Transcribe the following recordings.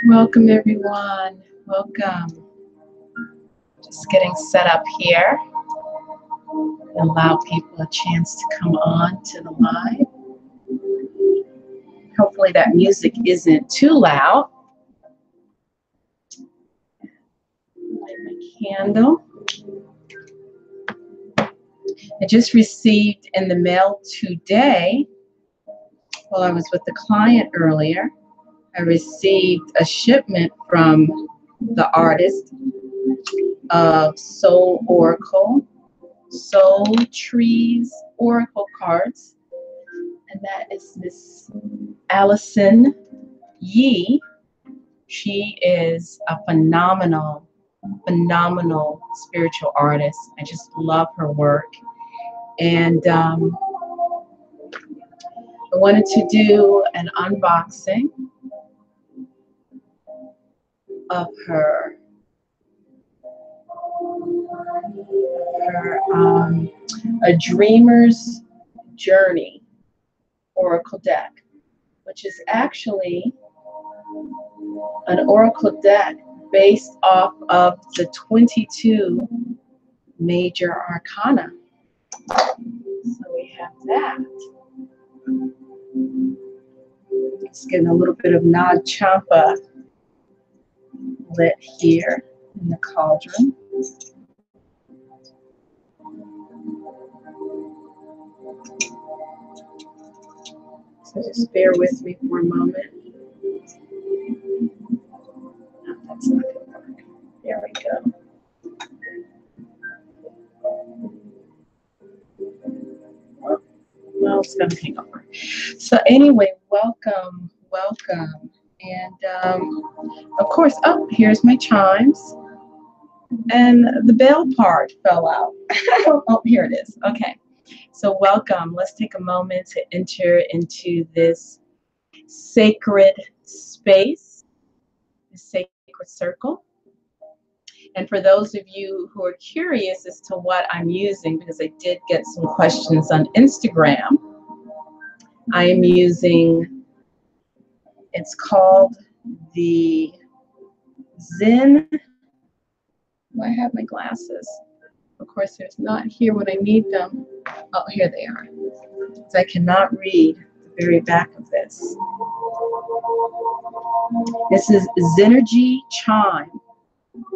Welcome, everyone. Welcome. Just getting set up here. Allow people a chance to come on to the live. Hopefully that music isn't too loud. Light my candle. I just received in the mail today, while I was with the client earlier, I received a shipment from the artist of Soul Oracle, Soul Trees Oracle cards, and that is Miss Allison Yee. She is a phenomenal spiritual artist. I just love her work, and I wanted to do an unboxing of her A Dreamer's Journey Oracle deck, which is actually an Oracle deck based off of the 22 major arcana. So we have that. Just getting a little bit of Nag Champa lit here in the cauldron. So just bear with me for a moment. No, that's not going to work. There we go. Well, it's going to hang over. So anyway, welcome. And of course, oh, here's my chimes. And the bell part fell out. Oh, here it is. Okay. So welcome. Let's take a moment to enter into this sacred space, this sacred circle. And for those of you who are curious as to what I'm using, because I did get some questions on Instagram, I am using, it's called the Zen. Do I have my glasses? Of course, there's not here when I need them. Oh, here they are. So I cannot read the very back of this. This is Zenergy Chime.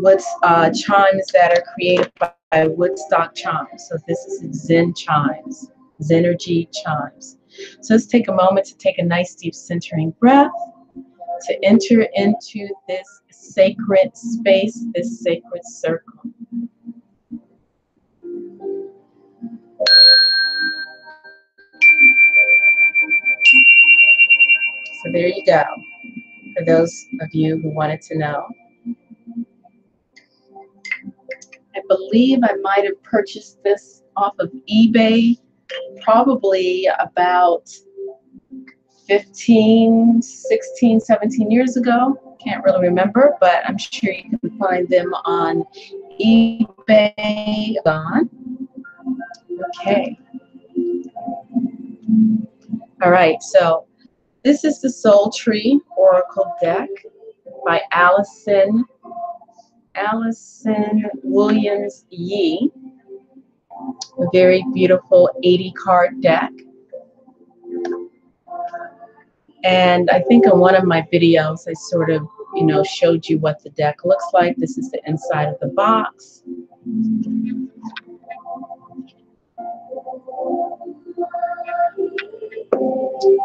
Chimes that are created by Woodstock chimes. So this is Zen chimes, Zenergy chimes. So let's take a moment to take a nice deep centering breath to enter into this sacred space, this sacred circle. So there you go, for those of you who wanted to know. I believe I might have purchased this off of eBay probably about 15, 16, 17 years ago. Can't really remember, but I'm sure you can find them on eBay. Okay. All right, so this is the Soul Tree Oracle deck by Allison Williams Yee. A very beautiful 80-card deck. And I think in one of my videos, I sort of, showed you what the deck looks like. This is the inside of the box.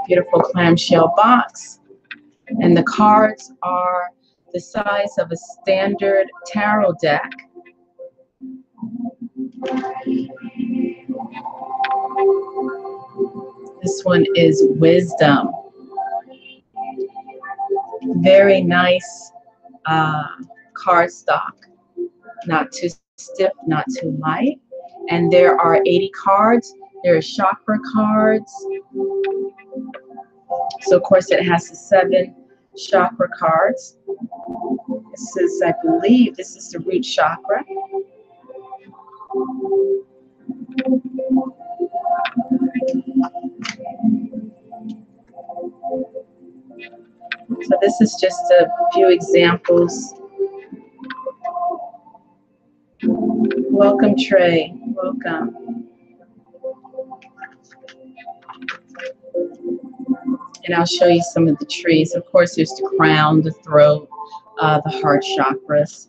Beautiful clamshell box. And the cards are the size of a standard tarot deck. This one is Wisdom. Very nice card stock. Not too stiff, not too light. And there are 80 cards. There are chakra cards. So, of course, it has the 7 chakra cards. This is, I believe, this is the root chakra. So this is just a few examples. Welcome, Trey. Welcome. And I'll show you some of the trees. Of course, there's the crown, the throat, the heart chakras,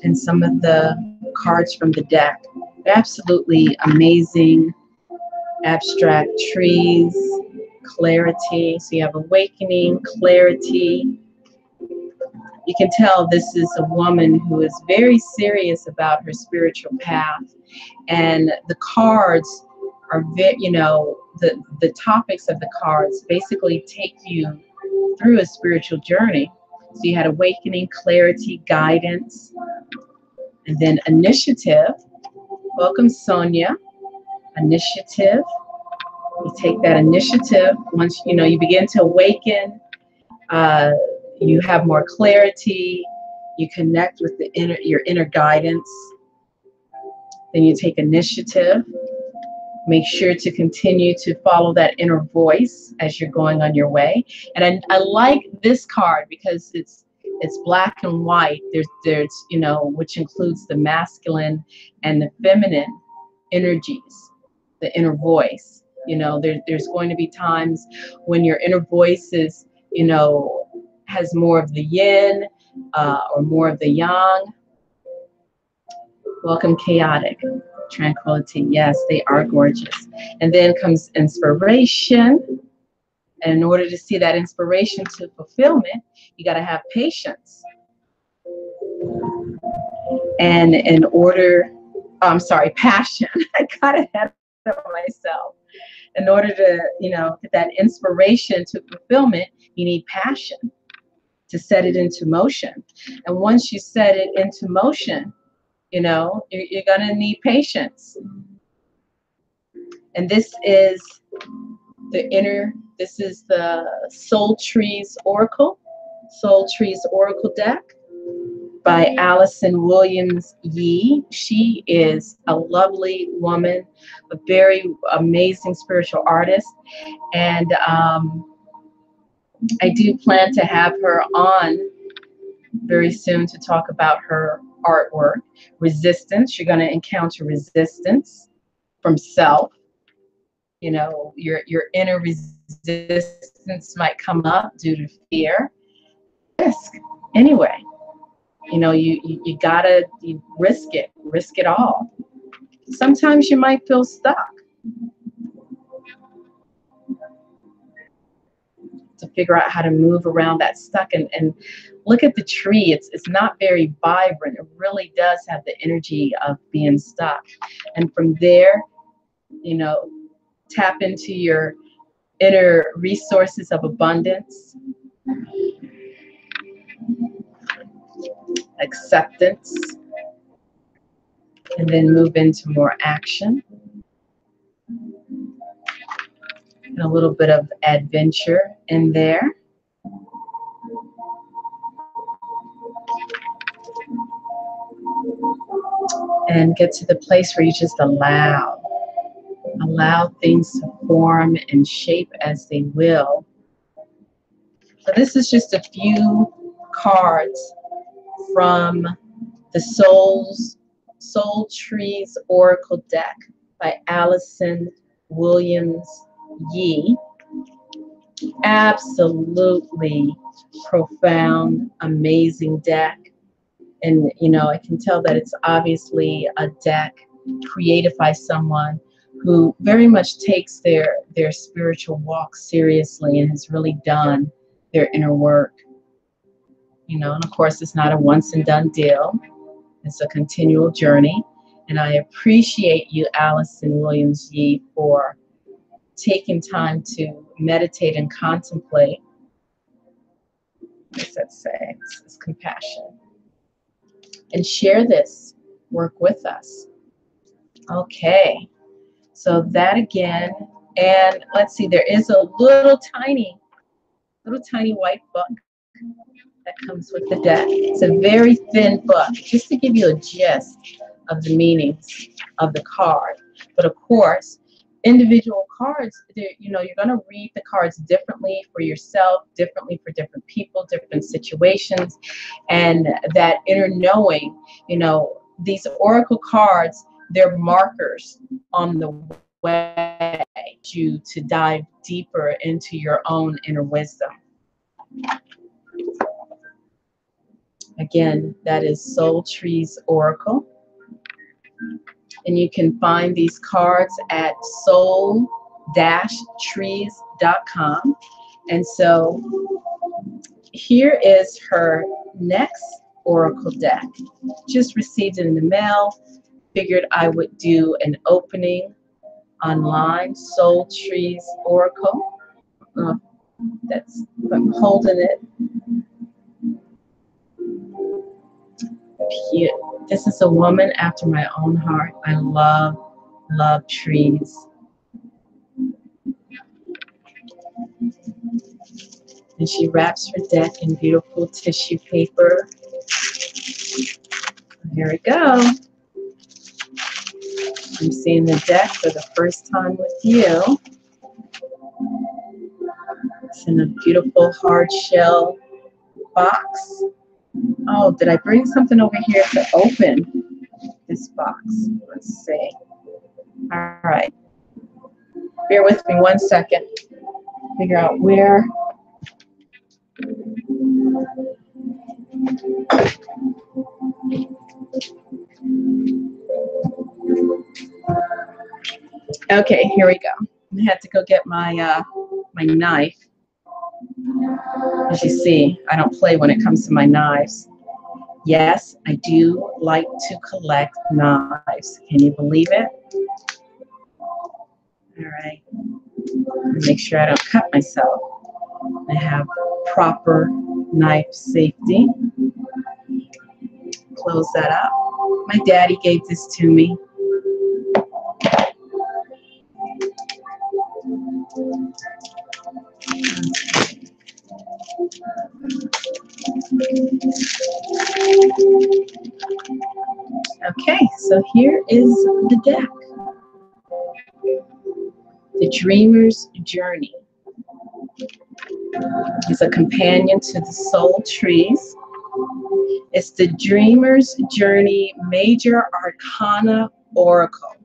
and some of the cards from the deck. They're absolutely amazing, abstract trees, clarity. So you have awakening, clarity. You can tell this is a woman who is very serious about her spiritual path. And the cards are very, the topics of the cards basically take you through a spiritual journey. So you had awakening, clarity, guidance, and then initiative. Welcome, Sonia. Initiative. You take that initiative. Once you begin to awaken, you have more clarity. You connect with your inner guidance. Then you take initiative. Make sure to continue to follow that inner voice as you're going on your way. And I like this card because it's black and white. There's which includes the masculine and the feminine energies, the inner voice. There's going to be times when your inner voice is, has more of the yin or more of the yang. Welcome, chaotic. Tranquility. Yes, they are gorgeous. And then comes inspiration. And in order to see that inspiration to fulfillment, you got to have patience. And in order, passion. I got ahead of myself. In order to, get that inspiration to fulfillment, you need passion to set it into motion. And once you set it into motion, you're going to need patience. And this is this is the Soul Trees Oracle deck by Allison Williams Yee. She is a lovely woman, a very amazing spiritual artist. And I do plan to have her on very soon to talk about her artwork. Resistance. You're going to encounter resistance from self. Your inner resistance might come up due to fear. Risk. Anyway, you gotta risk it all. Sometimes you might feel stuck. To figure out how to move around that stuck and look at the tree. It's not very vibrant. It really does have the energy of being stuck. And from there, tap into your inner resources of abundance, acceptance, and then move into more action and a little bit of adventure in there. And get to the place where you just allow things to form and shape as they will. So this is just a few cards from the Soul Trees Oracle deck by Allison Williams Yee. Absolutely profound, amazing deck. And, I can tell that it's obviously a deck created by someone who very much takes their spiritual walk seriously and has really done their inner work. And of course, it's not a once and done deal. It's a continual journey. And I appreciate you, Allison Williams Yee, for taking time to meditate and contemplate. What does that say? It's compassion. and share this work with us. Okay, so that again, and let's see, there is a little tiny white book that comes with the deck. It's a very thin book, just to give you a gist of the meanings of the card. But of course, individual cards, you know, you're going to read the cards differently for yourself, differently for different people, different situations, and that inner knowing, you know, these oracle cards, they're markers on the way to dive deeper into your own inner wisdom. Again, that is Soul Trees Oracle. And you can find these cards at soul-trees.com. And so here is her next oracle deck. Just received it in the mail. Figured I would do an opening online. Soul Trees Oracle. I'm holding it. Cute. This is a woman after my own heart. I love trees. And she wraps her deck in beautiful tissue paper. Here we go. I'm seeing the deck for the first time with you. It's in a beautiful hard shell box. Oh, did I bring something over here to open this box? Let's see. All right. Bear with me 1 second. Figure out where. Okay, here we go. I had to go get my my knife. As you see, I don't play when it comes to my knives. Yes, I do like to collect knives. Can you believe it? All right. Make sure I don't cut myself. I have proper knife safety. Close that up. My daddy gave this to me. Okay, so here is the deck. The Dreamer's Journey is a companion to the Soul Trees. It's the Dreamer's Journey Major Arcana Oracle.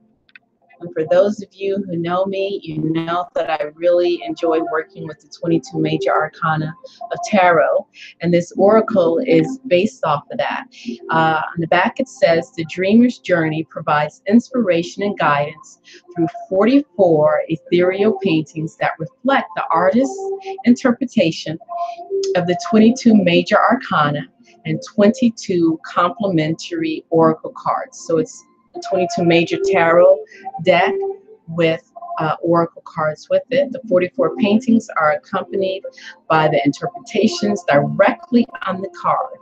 And for those of you who know me, you know that I really enjoy working with the 22 major arcana of tarot. And this oracle is based off of that. On the back it says, the Dreamer's Journey provides inspiration and guidance through 44 ethereal paintings that reflect the artist's interpretation of the 22 major arcana and 22 complementary oracle cards. So it's 22 major tarot deck with oracle cards with it. The 44 paintings are accompanied by the interpretations directly on the card.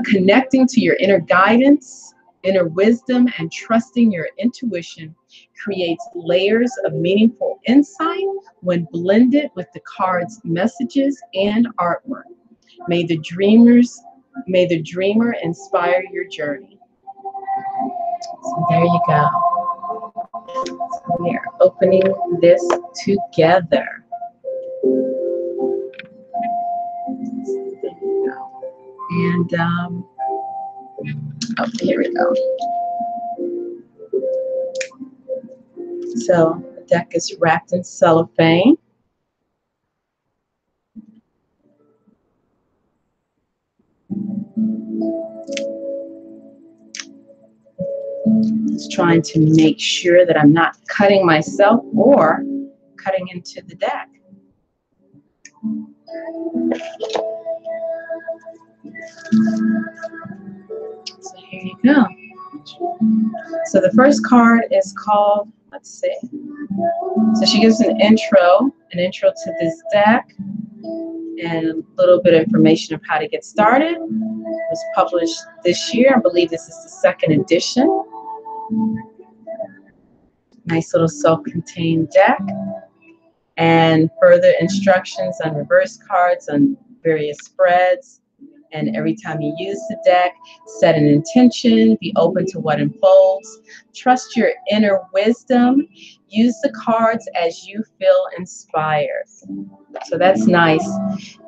Connecting to your inner guidance, inner wisdom, and trusting your intuition creates layers of meaningful insight when blended with the card's messages and artwork. May the dreamer inspire your journey. So there you go. So we are opening this together. There you go. And oh, here we go. So the deck is wrapped in cellophane. Just trying to make sure that I'm not cutting myself or cutting into the deck. So here you go. So the first card is called, let's see. So she gives an intro to this deck and a little bit of information of how to get started. was published this year. I believe this is the second edition. Nice little self-contained deck. And further instructions on reverse cards on various spreads. And every time you use the deck, set an intention, be open to what unfolds, trust your inner wisdom, use the cards as you feel inspired. So that's nice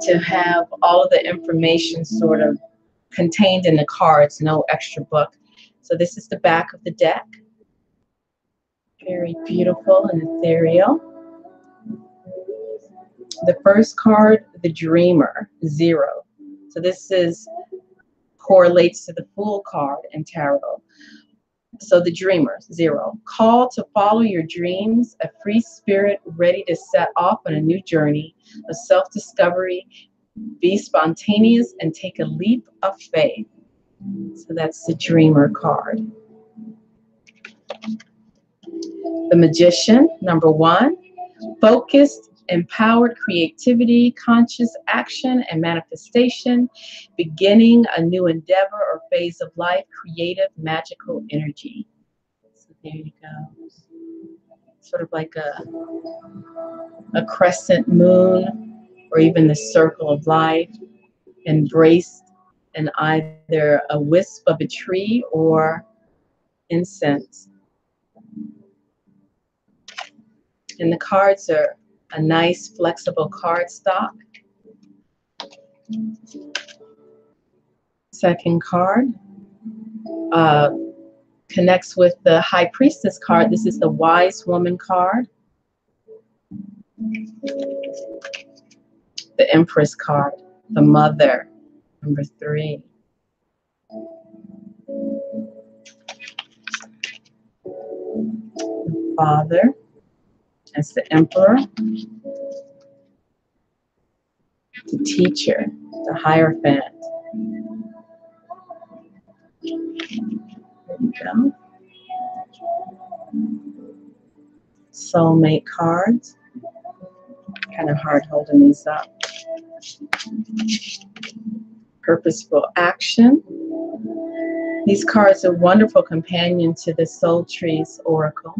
to have all of the information sort of contained in the cards, no extra book. So this is the back of the deck. Very beautiful and ethereal. The first card, the Dreamer, 0. So this correlates to the Fool card in tarot. So the Dreamer, 0. Call to follow your dreams, a free spirit ready to set off on a new journey of self-discovery. Be spontaneous and take a leap of faith. So that's the Dreamer card. The Magician, number 1. Focused, empowered creativity, conscious action and manifestation, beginning a new endeavor or phase of life, creative, magical energy. So there you go. Sort of like a crescent moon or even the circle of life, embraced in either a wisp of a tree or incense. And the cards are a nice flexible cardstock. Second card connects with the High Priestess card. This is the Wise Woman card. The Empress card, the Mother, number 3. The Father, that's the Emperor. The Teacher, the Hierophant. There we go. Soulmate cards. Kind of hard holding these up. Purposeful action. These cards are a wonderful companion to the Soul Trees Oracle.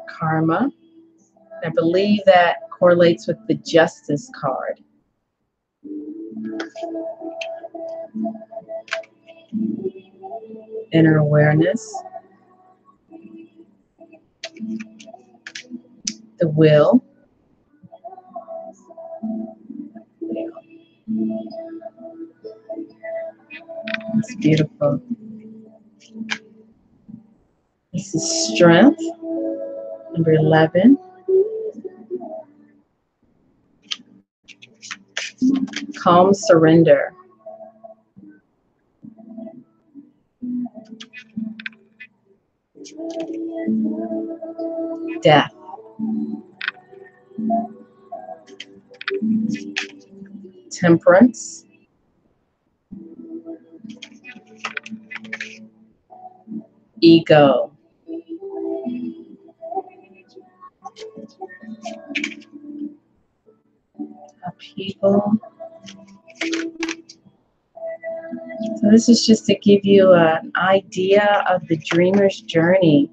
Karma. I believe that correlates with the Justice card. Inner awareness. The Will. It's beautiful. This is Strength, number 11. Calm Surrender. Death. Temperance. Ego. Upheaval. So this is just to give you an idea of the dreamer's journey.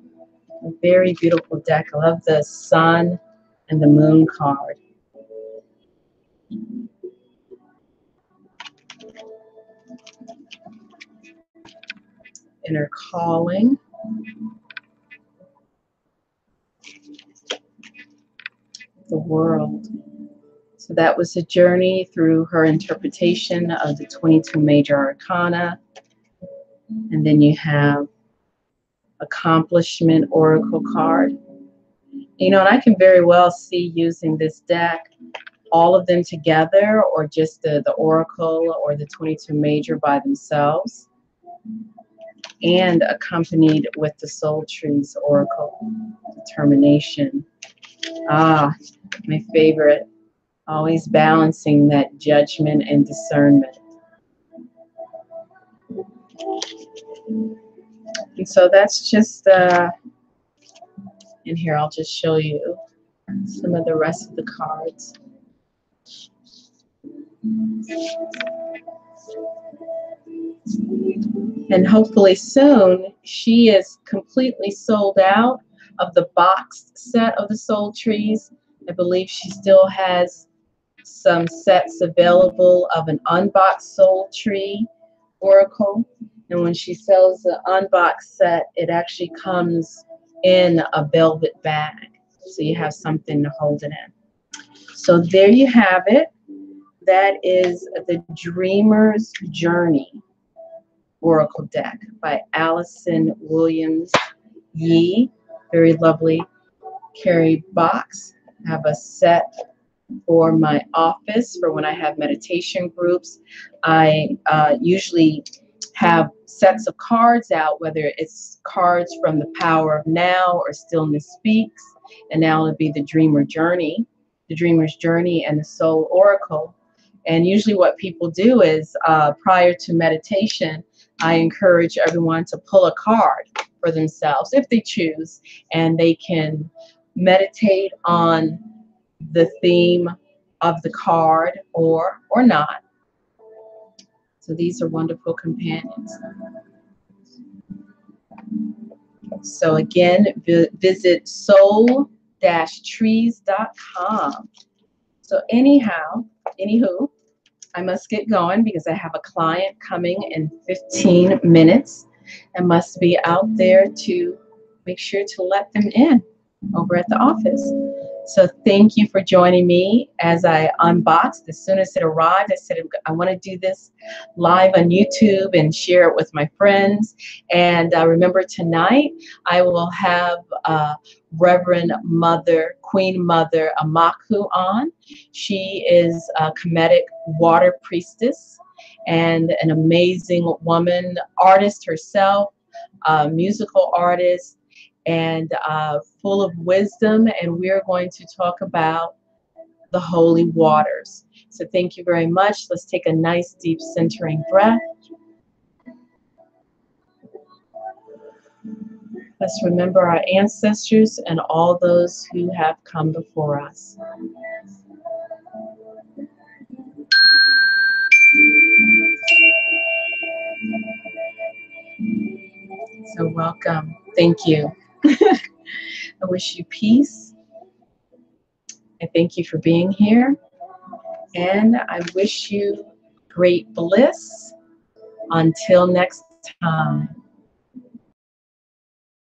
A very beautiful deck. I love the Sun and the Moon card. Inner calling. The World. So that was a journey through her interpretation of the 22 major arcana. And then you have Accomplishment Oracle card. You know, and I can very well see using this deck, all of them together, or just the Oracle or the 22 major by themselves, and accompanied with the Soul Trees Oracle, Determination. Ah, my favorite. Always balancing that judgment and discernment. And so that's just, in here I'll just show you some of the rest of the cards. And hopefully soon, she is completely sold out of the boxed set of the soul trees. I believe she still has some sets available of an unboxed soul tree oracle. And when she sells the unboxed set, it actually comes in a velvet bag. So you have something to hold it in. So there you have it. That is the Dreamer's Journey Oracle deck by Allison Williams Yee. Very lovely carry box. I have a set for my office for when I have meditation groups. I usually have sets of cards out, whether it's cards from the Power of Now or Stillness Speaks, and now it'll be the Dreamer's Journey and the Soul Oracle. And usually what people do is prior to meditation, I encourage everyone to pull a card for themselves if they choose, and they can meditate on the theme of the card or not. So these are wonderful companions. So again, visit soul-trees.com. So anywho, I must get going because I have a client coming in 15 minutes and must be out there to make sure to let them in over at the office. So thank you for joining me as I unboxed. As soon as it arrived, I said, I want to do this live on YouTube and share it with my friends. And remember, tonight I will have Reverend Mother, Queen Mother Amaku on. She is a Kemetic water priestess and an amazing woman, artist herself, musical artist, and full of wisdom, and we're going to talk about the holy waters. So thank you very much. Let's take a nice deep centering breath. Let's remember our ancestors and all those who have come before us. So welcome. Thank you. I wish you peace. I thank you for being here. And I wish you great bliss. Until next time.